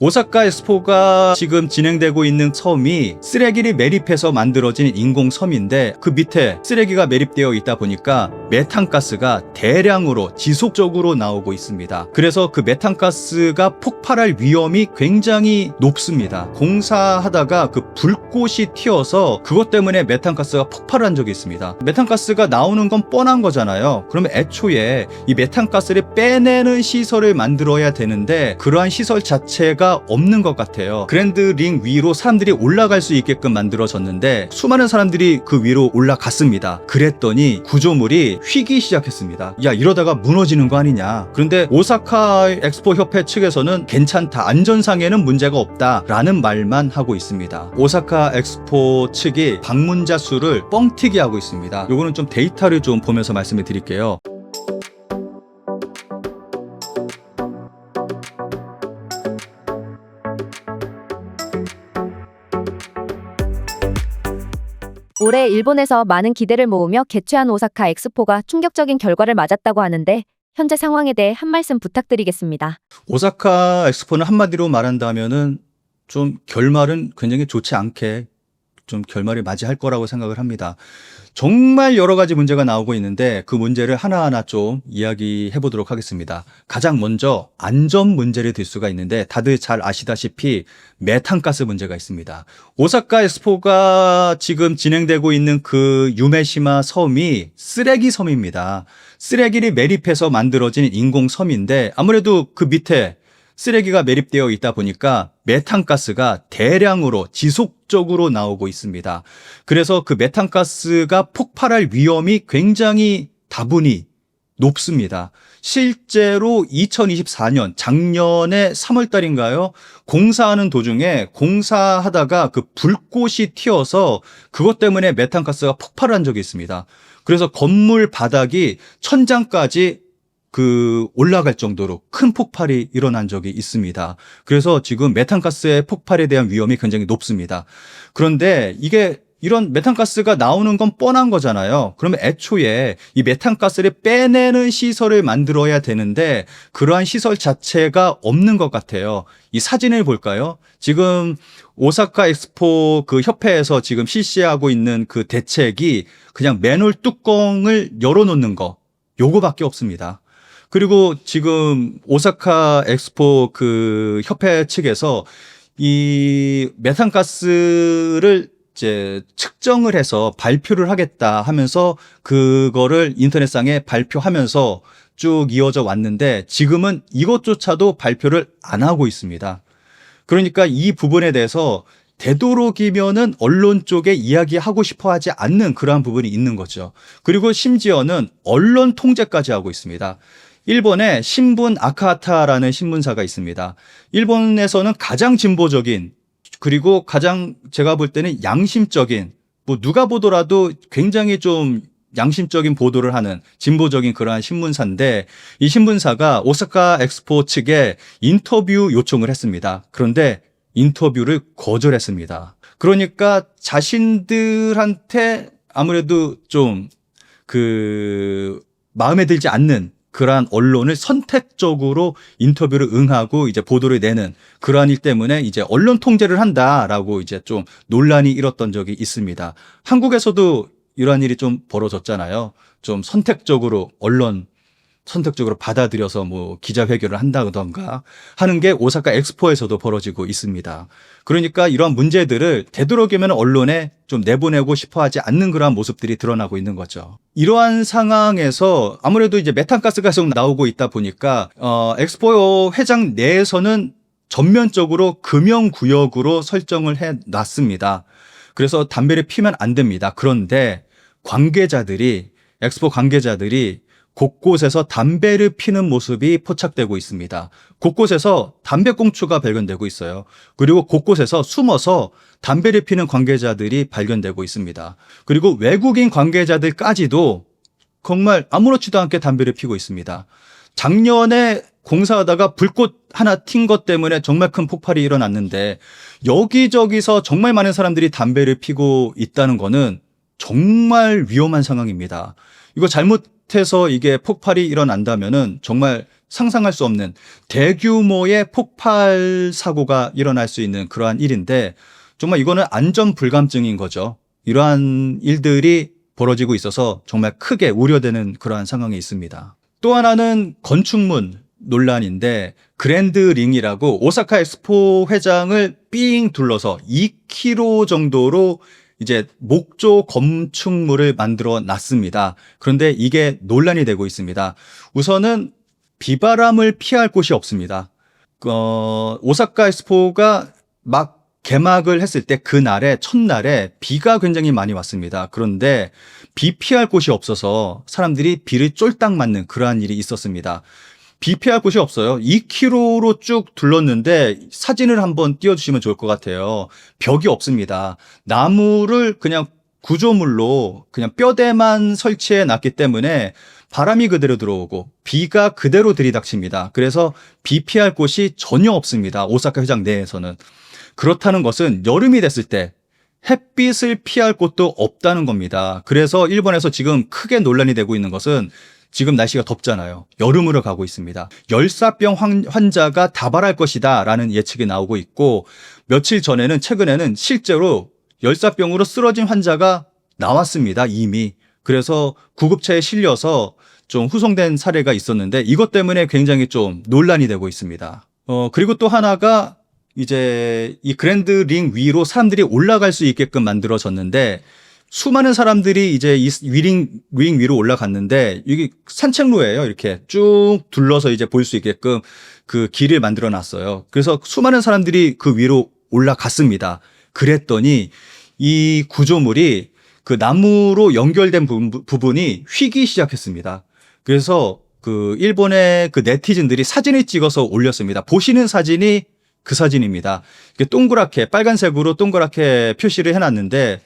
오사카 엑스포가 지금 진행되고 있는 섬이 쓰레기를 매립해서 만들어진 인공섬인데 그 밑에 쓰레기가 매립되어 있다 보니까 메탄가스가 대량으로 지속적으로 나오고 있습니다. 그래서 그 메탄가스가 폭발할 위험이 굉장히 높습니다. 공사하다가 그 불꽃이 튀어서 그것 때문에 메탄가스가 폭발한 적이 있습니다. 메탄가스가 나오는 건 뻔한 거잖아요. 그러면 애초에 이 메탄가스를 빼내는 시설을 만들어야 되는데 그러한 시설 자체가 없는 것 같아요. 그랜드 링 위로 사람들이 올라갈 수 있게끔 만들어졌는데 수많은 사람들이 그 위로 올라갔습니다. 그랬더니 구조물이 휘기 시작했습니다. 야, 이러다가 무너지는 거 아니냐. 그런데 오사카 엑스포 협회 측에서는 괜찮다, 안전상에는 문제가 없다 라는 말만 하고 있습니다. 오사카 엑스포 측이 방문자 수를 뻥튀기 하고 있습니다. 요거는 좀 데이터를 좀 보면서 말씀을 드릴게요. 올해 일본에서 많은 기대를 모으며 개최한 오사카 엑스포가 충격적인 결과를 맞았다고 하는데 현재 상황에 대해 한 말씀 부탁드리겠습니다. 오사카 엑스포는 한마디로 말한다면은 좀 결말은 굉장히 좋지 않게 좀 결말을 맞이할 거라고 생각을 합니다. 정말 여러 가지 문제가 나오고 있는데 그 문제를 하나하나 좀 이야기해 보도록 하겠습니다. 가장 먼저 안전 문제를 들 수가 있는데 다들 잘 아시다시피 메탄가스 문제가 있습니다. 오사카 엑스포가 지금 진행되고 있는 그 유메시마 섬이 쓰레기 섬입니다. 쓰레기를 매립해서 만들어진 인공섬인데 아무래도 그 밑에 쓰레기가 매립되어 있다 보니까 메탄가스가 대량으로 지속적으로 나오고 있습니다. 그래서 그 메탄가스가 폭발할 위험이 굉장히 다분히 높습니다. 실제로 2024년 작년에 3월 달인가요? 공사하는 도중에 공사하다가 그 불꽃이 튀어서 그것 때문에 메탄가스가 폭발한 적이 있습니다. 그래서 건물 바닥이 천장까지 올라갈 정도로 큰 폭발이 일어난 적이 있습니다. 그래서 지금 메탄가스의 폭발에 대한 위험이 굉장히 높습니다. 그런데 이런 메탄가스가 나오는 건 뻔한 거잖아요. 그러면 애초에 이 메탄가스를 빼내는 시설을 만들어야 되는데 그러한 시설 자체가 없는 것 같아요. 이 사진을 볼까요? 지금 오사카 엑스포 그 협회에서 지금 실시하고 있는 그 대책이 그냥 맨홀 뚜껑을 열어놓는 거, 요거밖에 없습니다. 그리고 지금 오사카 엑스포 그 협회 측에서 이 메탄가스를 이제 측정을 해서 발표를 하겠다 하면서 그거를 인터넷상에 발표하면서 쭉 이어져 왔는데 지금은 이것조차도 발표를 안 하고 있습니다. 그러니까 이 부분에 대해서 되도록이면은 언론 쪽에 이야기하고 싶어 하지 않는 그러한 부분이 있는 거죠. 그리고 심지어는 언론 통제까지 하고 있습니다. 일본에 신분 아카하타라는 신문사가 있습니다. 일본에서는 가장 진보적인 그리고 가장 제가 볼 때는 양심적인 누가 보더라도 굉장히 좀 양심적인 보도를 하는 진보적인 그러한 신문사인데 이 신문사가 오사카 엑스포 측에 인터뷰 요청을 했습니다. 그런데 인터뷰를 거절했습니다. 그러니까 자신들한테 아무래도 좀 마음에 들지 않는 그러한 언론을 선택적으로 인터뷰를 응하고 이제 보도를 내는 그러한 일 때문에 이제 언론 통제를 한다라고 이제 좀 논란이 일었던 적이 있습니다. 한국에서도 이러한 일이 좀 벌어졌잖아요. 좀 선택적으로 받아들여서 기자회견을 한다던가 하는 게 오사카 엑스포에서도 벌어지고 있습니다. 그러니까 이러한 문제들을 되도록이면 언론에 좀 내보내고 싶어 하지 않는 그러한 모습들이 드러나고 있는 거죠. 이러한 상황에서 아무래도 이제 메탄가스가 계속 나오고 있다 보니까 엑스포 회장 내에서는 전면적으로 금연구역으로 설정을 해 놨습니다. 그래서 담배를 피면 안 됩니다. 그런데 엑스포 관계자들이 곳곳에서 담배를 피는 모습이 포착되고 있습니다. 곳곳에서 담배꽁초가 발견되고 있어요. 그리고 곳곳에서 숨어서 담배를 피는 관계자들이 발견되고 있습니다. 그리고 외국인 관계자들까지도 정말 아무렇지도 않게 담배를 피고 있습니다. 작년에 공사하다가 불꽃 하나 튄 것 때문에 정말 큰 폭발이 일어났는데 여기저기서 정말 많은 사람들이 담배를 피고 있다는 거는 정말 위험한 상황입니다. 이거 잘못해서 이게 폭발이 일어난다면은 정말 상상할 수 없는 대규모의 폭발 사고가 일어날 수 있는 그러한 일인데 정말 이거는 안전 불감증인 거죠. 이러한 일들이 벌어지고 있어서 정말 크게 우려되는 그러한 상황이 있습니다. 또 하나는 건축물 논란인데 그랜드 링이라고 오사카 엑스포 회장을 삥 둘러서 2km 정도로 이제 목조 건축물을 만들어 놨습니다. 그런데 이게 논란이 되고 있습니다. 우선은 비바람을 피할 곳이 없습니다. 오사카 엑스포가 막 개막을 했을 때 그날에 첫날에 비가 굉장히 많이 왔습니다. 그런데 비 피할 곳이 없어서 사람들이 비를 쫄딱 맞는 그러한 일이 있었습니다. 비 피할 곳이 없어요. 2km로 쭉 둘렀는데 사진을 한번 띄워주시면 좋을 것 같아요. 벽이 없습니다. 나무를 그냥 구조물로 그냥 뼈대만 설치해 놨기 때문에 바람이 그대로 들어오고 비가 그대로 들이닥칩니다. 그래서 비 피할 곳이 전혀 없습니다. 오사카 회장 내에서는. 그렇다는 것은 여름이 됐을 때 햇빛을 피할 곳도 없다는 겁니다. 그래서 일본에서 지금 크게 논란이 되고 있는 것은 지금 날씨가 덥잖아요. 여름으로 가고 있습니다. 열사병 환자가 다발할 것이다 라는 예측이 나오고 있고 며칠 전에는 최근에는 실제로 열사병으로 쓰러진 환자가 나왔습니다. 이미. 그래서 구급차에 실려서 좀 후송된 사례가 있었는데 이것 때문에 굉장히 좀 논란이 되고 있습니다. 그리고 또 하나가 이제 이 그랜드 링 위로 사람들이 올라갈 수 있게끔 만들어졌는데 수많은 사람들이 이제 이 링 위로 올라갔는데 이게 산책로예요. 이렇게 쭉 둘러서 이제 볼 수 있게끔 그 길을 만들어 놨어요. 그래서 수많은 사람들이 그 위로 올라갔습니다. 그랬더니 이 구조물이 그 나무로 연결된 부분이 휘기 시작했습니다. 그래서 그 일본의 그 네티즌들이 사진을 찍어서 올렸습니다. 보시는 사진이 그 사진입니다. 동그랗게 빨간색으로 동그랗게 표시를 해놨는데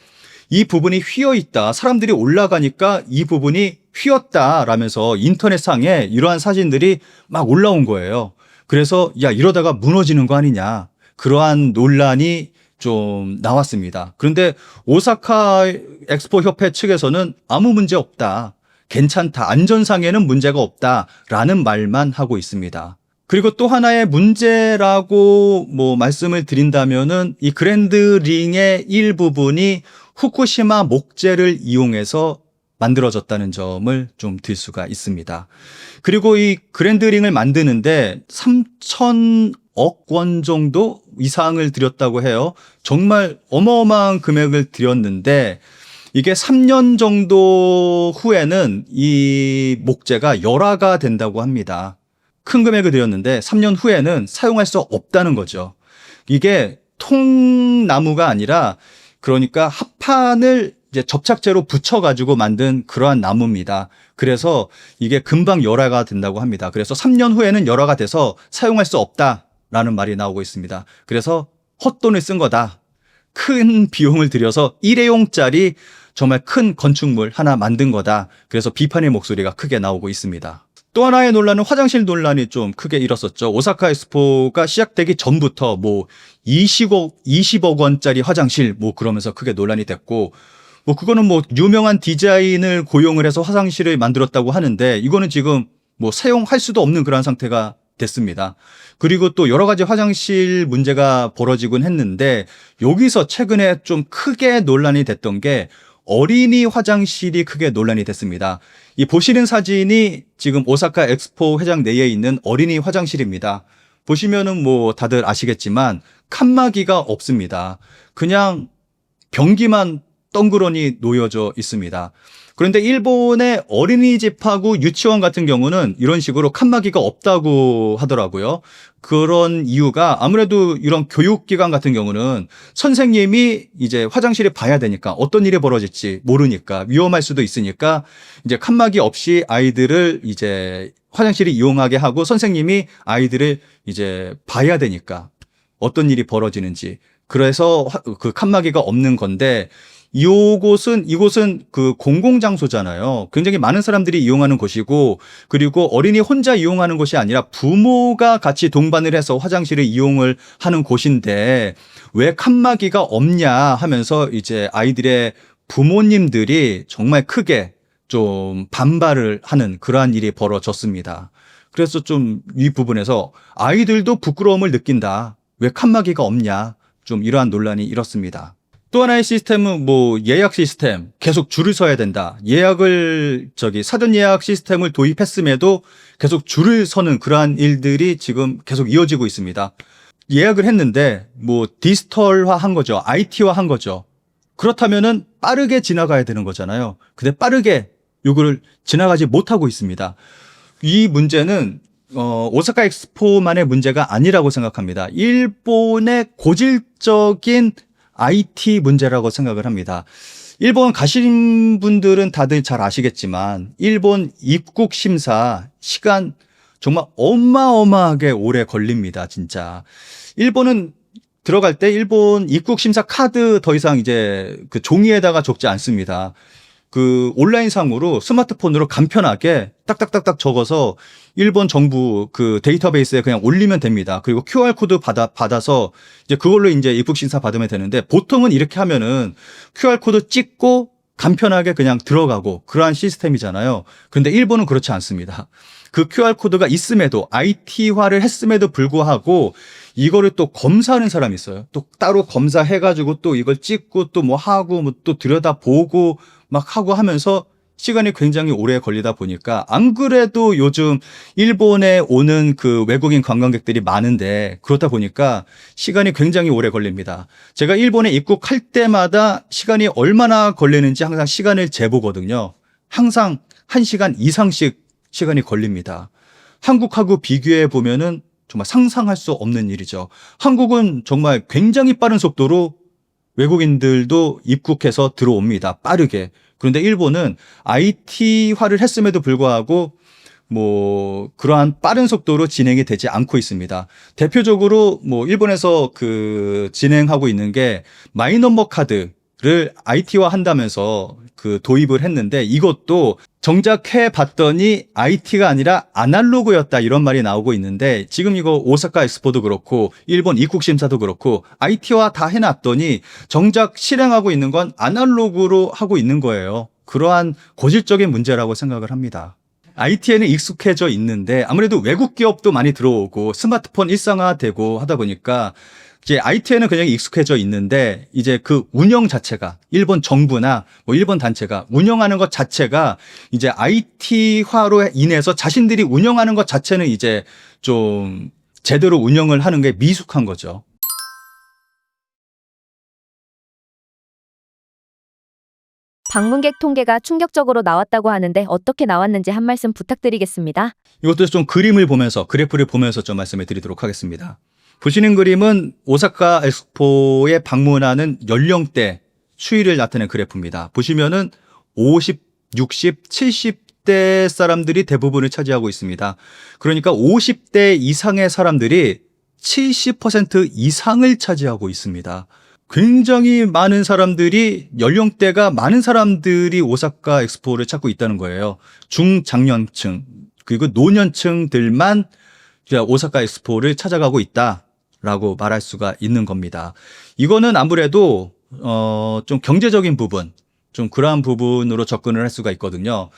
이 부분이 휘어 있다. 사람들이 올라가니까 이 부분이 휘었다라면서 인터넷상에 이러한 사진들이 막 올라온 거예요. 그래서 야 이러다가 무너지는 거 아니냐. 그러한 논란이 좀 나왔습니다. 그런데 오사카 엑스포 협회 측에서는 아무 문제 없다. 괜찮다. 안전상에는 문제가 없다라는 말만 하고 있습니다. 그리고 또 하나의 문제라고 뭐 말씀을 드린다면은 이 그랜드 링의 일부분이 후쿠시마 목재를 이용해서 만들어졌다는 점을 좀 들 수가 있습니다. 그리고 이 그랜드 링을 만드는데 3,000억 원 정도 이상을 들였다고 해요. 정말 어마어마한 금액을 들였는데 이게 3년 정도 후에는 이 목재가 열화가 된다고 합니다. 큰 금액을 들였는데 3년 후에는 사용할 수 없다는 거죠. 이게 통나무가 아니라 그러니까 합판을 이제 접착제로 붙여가지고 만든 그러한 나무입니다. 그래서 이게 금방 열화가 된다고 합니다. 그래서 3년 후에는 열화가 돼서 사용할 수 없다라는 말이 나오고 있습니다. 그래서 헛돈을 쓴 거다. 큰 비용을 들여서 일회용짜리 정말 큰 건축물 하나 만든 거다. 그래서 비판의 목소리가 크게 나오고 있습니다. 또 하나의 논란은 화장실 논란이 좀 크게 일었었죠. 오사카 엑스포가 시작되기 전부터 뭐 20억 원짜리 화장실 뭐 그러면서 크게 논란이 됐고 뭐 그거는 뭐 유명한 디자인을 고용을 해서 화장실을 만들었다고 하는데 이거는 지금 뭐 사용할 수도 없는 그런 상태가 됐습니다. 그리고 또 여러 가지 화장실 문제가 벌어지곤 했는데 여기서 최근에 좀 크게 논란이 됐던 게 어린이 화장실이 크게 논란이 됐습니다. 이 보시는 사진이 지금 오사카 엑스포 회장 내에 있는 어린이 화장실입니다. 보시면은 뭐 다들 아시겠지만 칸막이가 없습니다. 그냥 변기만 덩그러니 놓여져 있습니다. 그런데 일본의 어린이집하고 유치원 같은 경우는 이런 식으로 칸막이가 없다고 하더라고요. 그런 이유가 아무래도 이런 교육기관 같은 경우는 선생님이 이제 화장실에 봐야 되니까 어떤 일이 벌어질지 모르니까 위험할 수도 있으니까 이제 칸막이 없이 아이들을 이제 화장실을 이용하게 하고 선생님이 아이들을 이제 봐야 되니까 어떤 일이 벌어지는지 그래서 그 칸막이가 없는 건데 이곳은 그 공공장소잖아요. 굉장히 많은 사람들이 이용하는 곳이고 그리고 어린이 혼자 이용하는 곳이 아니라 부모가 같이 동반을 해서 화장실을 이용을 하는 곳인데 왜 칸막이가 없냐 하면서 이제 아이들의 부모님들이 정말 크게 좀 반발을 하는 그러한 일이 벌어졌습니다. 그래서 좀 이 부분에서 아이들도 부끄러움을 느낀다. 왜 칸막이가 없냐. 좀 이러한 논란이 일었습니다. 또 하나의 시스템은 뭐 예약 시스템 계속 줄을 서야 된다. 예약을 사전 예약 시스템을 도입했음에도 계속 줄을 서는 그러한 일들이 지금 계속 이어지고 있습니다. 예약을 했는데 뭐 디지털화 한 거죠. IT화 한 거죠. 그렇다면은 빠르게 지나가야 되는 거잖아요. 근데 빠르게 요거를 지나가지 못하고 있습니다. 이 문제는 오사카 엑스포만의 문제가 아니라고 생각합니다. 일본의 고질적인 IT 문제라고 생각을 합니다. 일본 가신 분들은 다들 잘 아시겠지만 일본 입국 심사 시간 정말 어마어마하게 오래 걸립니다. 진짜. 일본은 들어갈 때 일본 입국 심사 카드 더 이상 이제 그 종이에다가 적지 않습니다. 그 온라인상으로 스마트폰으로 간편하게 딱딱딱딱 적어서 일본 정부 그 데이터베이스에 그냥 올리면 됩니다. 그리고 QR코드 받아서 이제 그걸로 이제 입국 심사 받으면 되는데 보통은 이렇게 하면은 QR코드 찍고 간편하게 그냥 들어가고 그러한 시스템이잖아요. 그런데 일본은 그렇지 않습니다. 그 QR코드가 있음에도 IT화를 했음에도 불구하고 이거를 또 검사하는 사람이 있어요. 또 따로 검사해가지고 또 이걸 찍고 또 뭐 하고 뭐 또 들여다보고 막 하고 하면서 시간이 굉장히 오래 걸리다 보니까 안 그래도 요즘 일본에 오는 그 외국인 관광객들이 많은데 그렇다 보니까 시간이 굉장히 오래 걸립니다. 제가 일본에 입국할 때마다 시간이 얼마나 걸리는지 항상 시간을 재보거든요. 항상 1시간 이상씩 시간이 걸립니다. 한국하고 비교해 보면은 정말 상상할 수 없는 일이죠. 한국은 정말 굉장히 빠른 속도로 외국인들도 입국해서 들어옵니다. 빠르게. 그런데 일본은 IT화를 했음에도 불구하고 뭐 그러한 빠른 속도로 진행이 되지 않고 있습니다. 대표적으로 뭐 일본에서 그 진행하고 있는 게 마이넘버 카드를 IT화 한다면서 그 도입을 했는데 이것도 정작 해 봤더니 IT가 아니라 아날로그였다 이런 말이 나오고 있는데 지금 이거 오사카 엑스포도 그렇고 일본 입국 심사도 그렇고 IT화 다 해놨더니 정작 실행하고 있는 건 아날로그로 하고 있는 거예요. 그러한 고질적인 문제라고 생각을 합니다. IT에는 익숙해져 있는데 아무래도 외국 기업도 많이 들어오고 스마트폰 일상화되고 하다 보니까 이제 IT에는 그냥 익숙해져 있는데 이제 그 운영 자체가 일본 정부나 뭐 일본 단체가 운영하는 것 자체가 이제 IT화로 인해서 자신들이 운영하는 것 자체는 이제 좀 제대로 운영을 하는 게 미숙한 거죠. 방문객 통계가 충격적으로 나왔다고 하는데 어떻게 나왔는지 한 말씀 부탁드리겠습니다. 이것도 좀 그림을 보면서 그래프를 보면서 좀 말씀을 드리도록 하겠습니다. 보시는 그림은 오사카 엑스포에 방문하는 연령대 추이를 나타낸 그래프입니다. 보시면은 50, 60, 70대 사람들이 대부분을 차지하고 있습니다. 그러니까 50대 이상의 사람들이 70% 이상을 차지하고 있습니다. 굉장히 많은 사람들이 연령대가 많은 사람들이 오사카 엑스포를 찾고 있다는 거예요. 중장년층 그리고 노년층들만 오사카 엑스포를 찾아가고 있다라고 말할 수가 있는 겁니다. 이거는 아무래도 좀 경제적인 부분, 좀 그러한 부분으로 접근을 할 수가 있거든요.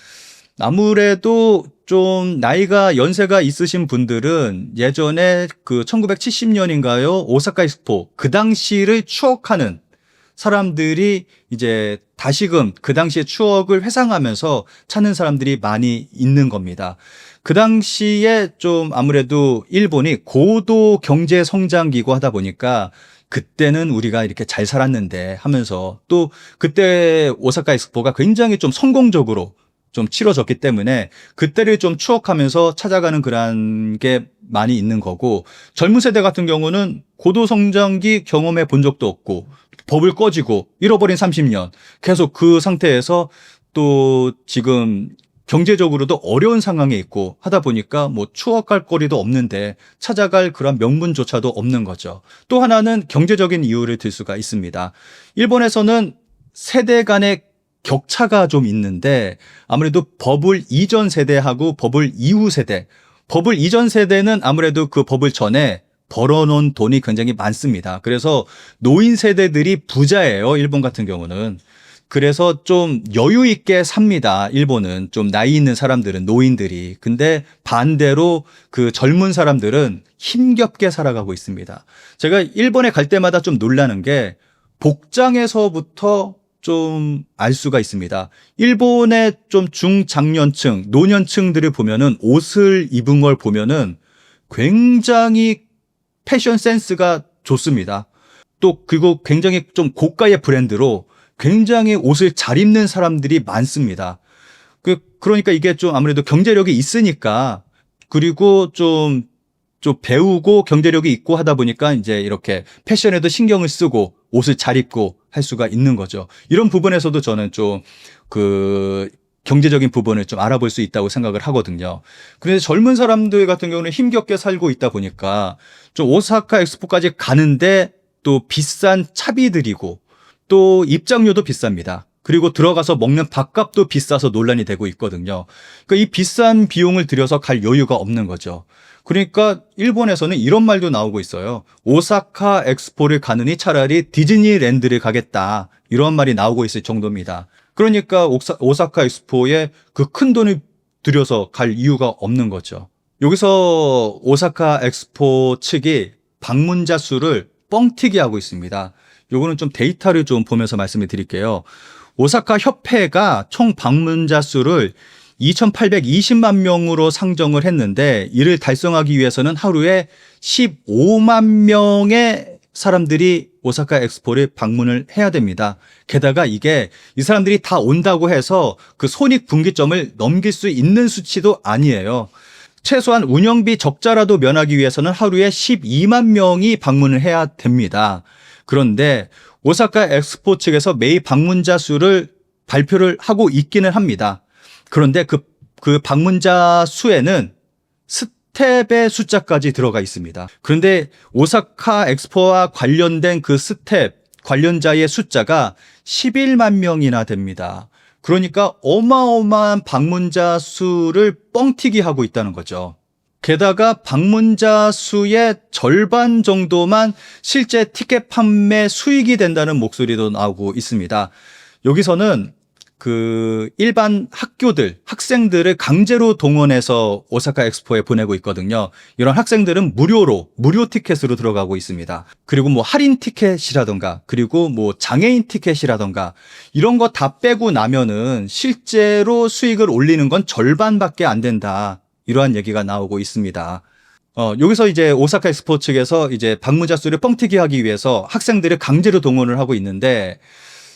아무래도 좀 나이가 연세가 있으신 분들은 예전에 그 1970년인가요? 오사카 엑스포 그 당시를 추억하는 사람들이 이제 다시금 그 당시의 추억을 회상하면서 찾는 사람들이 많이 있는 겁니다. 그 당시에 좀 아무래도 일본이 고도 경제 성장기고 하다 보니까 그때는 우리가 이렇게 잘 살았는데 하면서 또 그때 오사카 엑스포가 굉장히 좀 성공적으로 좀 치러졌기 때문에 그때를 좀 추억하면서 찾아가는 그런 게 많이 있는 거고 젊은 세대 같은 경우는 고도 성장기 경험해 본 적도 없고 법을 꺼지고 잃어버린 30년 계속 그 상태에서 또 지금 경제적으로도 어려운 상황에 있고 하다 보니까 뭐 추억할 거리도 없는데 찾아갈 그런 명분조차도 없는 거죠. 또 하나는 경제적인 이유를 들 수가 있습니다. 일본에서는 세대 간의 격차가 좀 있는데 아무래도 버블 이전 세대하고 버블 이후 세대, 버블 이전 세대는 아무래도 그 버블 전에 벌어놓은 돈이 굉장히 많습니다. 그래서 노인 세대들이 부자예요. 일본 같은 경우는. 그래서 좀 여유 있게 삽니다. 일본은 좀 나이 있는 사람들은, 노인들이. 근데 반대로 그 젊은 사람들은 힘겹게 살아가고 있습니다. 제가 일본에 갈 때마다 좀 놀라는 게 복장에서부터 좀 알 수가 있습니다. 일본의 좀 중장년층, 노년층들을 보면은 옷을 입은 걸 보면은 굉장히 패션 센스가 좋습니다. 또 그리고 굉장히 좀 고가의 브랜드로 굉장히 옷을 잘 입는 사람들이 많습니다. 그러니까 이게 좀 아무래도 경제력이 있으니까, 그리고 좀 배우고 경제력이 있고 하다 보니까 이제 이렇게 패션에도 신경을 쓰고 옷을 잘 입고 할 수가 있는 거죠. 이런 부분에서도 저는 좀 그 경제적인 부분을 좀 알아볼 수 있다고 생각을 하거든요. 그런데 젊은 사람들 같은 경우는 힘겹게 살고 있다 보니까 좀 오사카 엑스포까지 가는데 또 비싼 차비들이고 또 입장료도 비쌉니다. 그리고 들어가서 먹는 밥값도 비싸서 논란이 되고 있거든요. 그러니까 이 비싼 비용을 들여서 갈 여유가 없는 거죠. 그러니까 일본에서는 이런 말도 나오고 있어요. 오사카 엑스포를 가느니 차라리 디즈니랜드를 가겠다. 이런 말이 나오고 있을 정도입니다. 그러니까 오사카 엑스포에 그 큰 돈을 들여서 갈 이유가 없는 거죠. 여기서 오사카 엑스포 측이 방문자 수를 뻥튀기 하고 있습니다. 요거는 좀 데이터를 좀 보면서 말씀을 드릴게요. 오사카 협회가 총 방문자 수를 2,820만 명으로 상정을 했는데, 이를 달성하기 위해서는 하루에 15만 명의 사람들이 오사카 엑스포를 방문을 해야 됩니다. 게다가 이게 이 사람들이 다 온다고 해서 그 손익분기점을 넘길 수 있는 수치도 아니에요. 최소한 운영비 적자라도 면하기 위해서는 하루에 12만 명이 방문을 해야 됩니다. 그런데 오사카 엑스포 측에서 매일 방문자 수를 발표를 하고 있기는 합니다. 그런데 그 방문자 수에는 스텝의 숫자까지 들어가 있습니다. 그런데 오사카 엑스포와 관련된 그 스텝 관련자의 숫자가 11만 명이나 됩니다. 그러니까 어마어마한 방문자 수를 뻥튀기 하고 있다는 거죠. 게다가 방문자 수의 절반 정도만 실제 티켓 판매 수익이 된다는 목소리도 나오고 있습니다. 여기서는 그 일반 학생들을 강제로 동원해서 오사카 엑스포에 보내고 있거든요. 이런 학생들은 무료 티켓으로 들어가고 있습니다. 그리고 뭐 할인 티켓이라던가, 그리고 뭐 장애인 티켓이라던가, 이런 거 다 빼고 나면은 실제로 수익을 올리는 건 절반밖에 안 된다. 이러한 얘기가 나오고 있습니다. 여기서 이제 오사카 엑스포 측에서 이제 방문자 수를 뻥튀기 하기 위해서 학생들을 강제로 동원을 하고 있는데,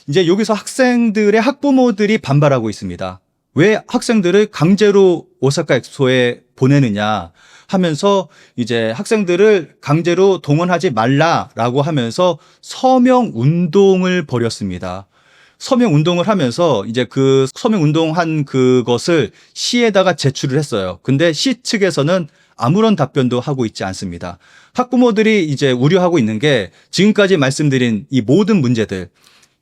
이제 여기서 학생들의 학부모들이 반발하고 있습니다. 왜 학생들을 강제로 오사카 엑스포에 보내느냐 하면서 이제 학생들을 강제로 동원하지 말라라고 하면서 서명 운동을 벌였습니다. 서명 운동을 하면서 이제 그 서명 운동한 그것을 시에다가 제출을 했어요. 근데 시 측에서는 아무런 답변도 하고 있지 않습니다. 학부모들이 이제 우려하고 있는 게 지금까지 말씀드린 이 모든 문제들,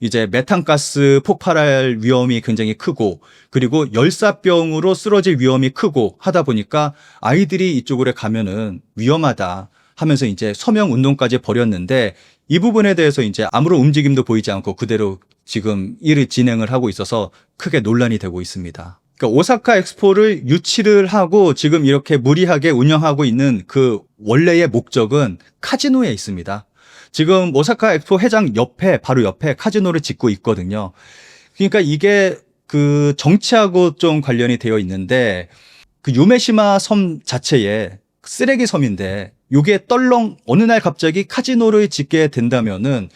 이제 메탄가스 폭발할 위험이 굉장히 크고, 그리고 열사병으로 쓰러질 위험이 크고 하다 보니까 아이들이 이쪽으로 가면은 위험하다 하면서 이제 서명 운동까지 벌였는데, 이 부분에 대해서 이제 아무런 움직임도 보이지 않고 그대로 지금 일을 진행을 하고 있어서 크게 논란이 되고 있습니다. 그러니까 오사카 엑스포를 유치를 하고 지금 이렇게 무리하게 운영하고 있는 그 원래의 목적은 카지노에 있습니다. 지금 오사카 엑스포 회장 바로 옆에 카지노를 짓고 있거든요. 그러니까 이게 그 정치하고 좀 관련이 되어 있는데, 그 유메시마 섬 자체에 쓰레기 섬인데, 요게 떨렁 어느 날 갑자기 카지노를 짓게 된다면은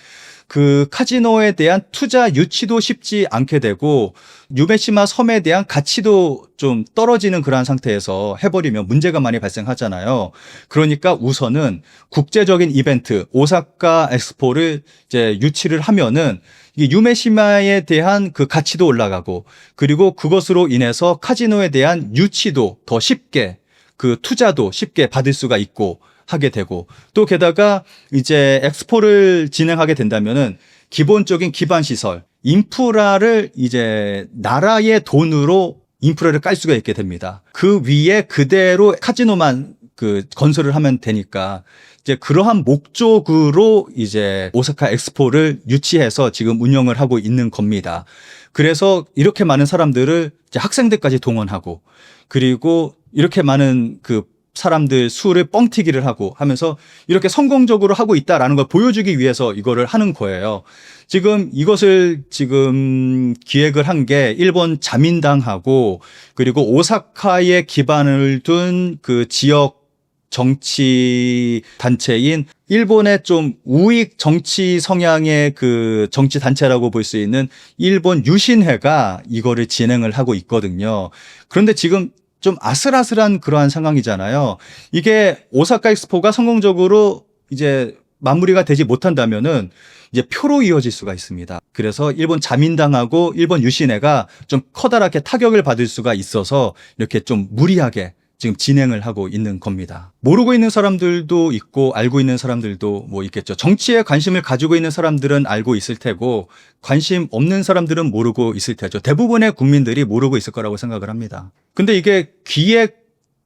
그 카지노에 대한 투자 유치도 쉽지 않게 되고, 유메시마 섬에 대한 가치도 좀 떨어지는 그러한 상태에서 해버리면 문제가 많이 발생하잖아요. 그러니까 우선은 국제적인 이벤트 오사카 엑스포를 이제 유치를 하면은 이 유메시마에 대한 그 가치도 올라가고, 그리고 그것으로 인해서 카지노에 대한 유치도 더 쉽게, 그 투자도 쉽게 받을 수가 있고 하게 되고, 또 게다가 이제 엑스포를 진행하게 된다면은 기본적인 기반 시설, 인프라를 이제 나라의 돈으로 인프라를 깔 수가 있게 됩니다. 그 위에 그대로 카지노만 그 건설을 하면 되니까 이제 그러한 목적으로 이제 오사카 엑스포를 유치해서 지금 운영을 하고 있는 겁니다. 그래서 이렇게 많은 사람들을 이제 학생들까지 동원하고 그리고 이렇게 많은 그 사람들 수를 뻥튀기를 하고 하면서 이렇게 성공적으로 하고 있다라는 걸 보여주기 위해서 이거를 하는 거예요. 지금 이것을 지금 기획을 한 게 일본 자민당하고 그리고 오사카에 기반을 둔 그 지역 정치 단체인 일본의 좀 우익 정치 성향의 그 정치 단체라고 볼 수 있는 일본 유신회가 이거를 진행을 하고 있거든요. 그런데 지금 좀 아슬아슬한 그러한 상황이잖아요. 이게 오사카 엑스포가 성공적으로 이제 마무리가 되지 못한다면은 이제 표로 이어질 수가 있습니다. 그래서 일본 자민당하고 일본 유신회가 좀 커다랗게 타격을 받을 수가 있어서 이렇게 좀 무리하게 지금 진행을 하고 있는 겁니다. 모르고 있는 사람들도 있고 알고 있는 사람들도 뭐 있겠죠. 정치에 관심을 가지고 있는 사람들은 알고 있을 테고 관심 없는 사람들은 모르고 있을 테죠. 대부분의 국민들이 모르고 있을 거라고 생각을 합니다. 근데 이게 기획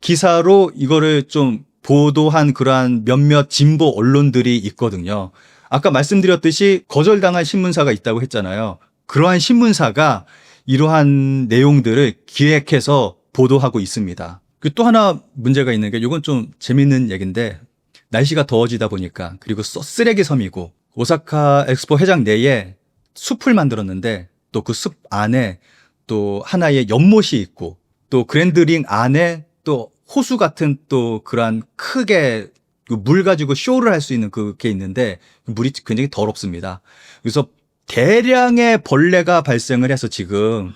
기사로 이거를 좀 보도한 그러한 몇몇 진보 언론들이 있거든요. 아까 말씀드렸듯이 거절당한 신문사가 있다고 했잖아요. 그러한 신문사가 이러한 내용들을 기획해서 보도하고 있습니다. 또 하나 문제가 있는 게 이건 좀 재밌는 얘기인데 날씨가 더워지다 보니까 그리고 쓰레기 섬이고 오사카 엑스포 회장 내에 숲을 만들었는데 또 그 숲 안에 또 하나의 연못이 있고 또 그랜드링 안에 또 호수 같은 또 그러한 크게 물 가지고 쇼를 할 수 있는 그게 있는데 물이 굉장히 더럽습니다. 그래서 대량의 벌레가 발생을 해서 지금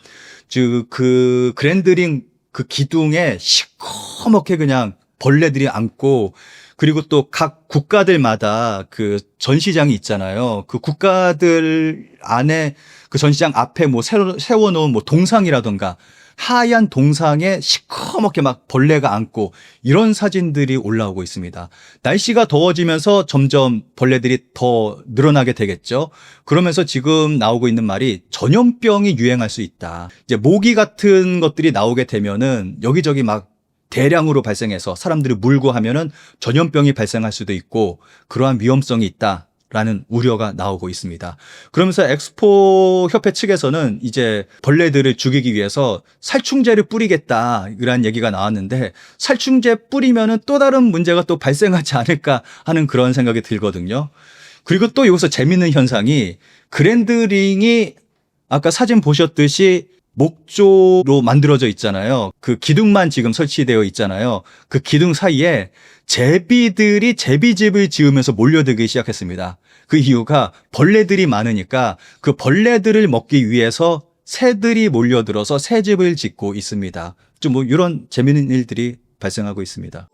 그 그랜드링 그 기둥에 시커멓게 그냥 벌레들이 앉고 그리고 또 각 국가들마다 그 전시장이 있잖아요. 그 국가들 안에 그 전시장 앞에 뭐 세워놓은 뭐 동상이라던가 하얀 동상에 시커멓게 막 벌레가 앉고 이런 사진들이 올라오고 있습니다. 날씨가 더워지면서 점점 벌레들이 더 늘어나게 되겠죠. 그러면서 지금 나오고 있는 말이 전염병이 유행할 수 있다. 이제 모기 같은 것들이 나오게 되면은 여기저기 막 대량으로 발생해서 사람들이 물고 하면은 전염병이 발생할 수도 있고 그러한 위험성이 있다. 라는 우려가 나오고 있습니다. 그러면서 엑스포 협회 측에서는 이제 벌레들을 죽이기 위해서 살충제를 뿌리겠다 이런 얘기가 나왔는데 살충제 뿌리면은 또 다른 문제가 또 발생하지 않을까 하는 그런 생각이 들거든요. 그리고 또 여기서 재밌는 현상이 그랜드링이 아까 사진 보셨듯이 목조로 만들어져 있잖아요. 그 기둥만 지금 설치되어 있잖아요. 그 기둥 사이에 제비들이 제비집을 지으면서 몰려들기 시작했습니다. 그 이유가 벌레들이 많으니까 그 벌레들을 먹기 위해서 새들이 몰려들어서 새집을 짓고 있습니다. 좀 뭐 이런 재미있는 일들이 발생하고 있습니다.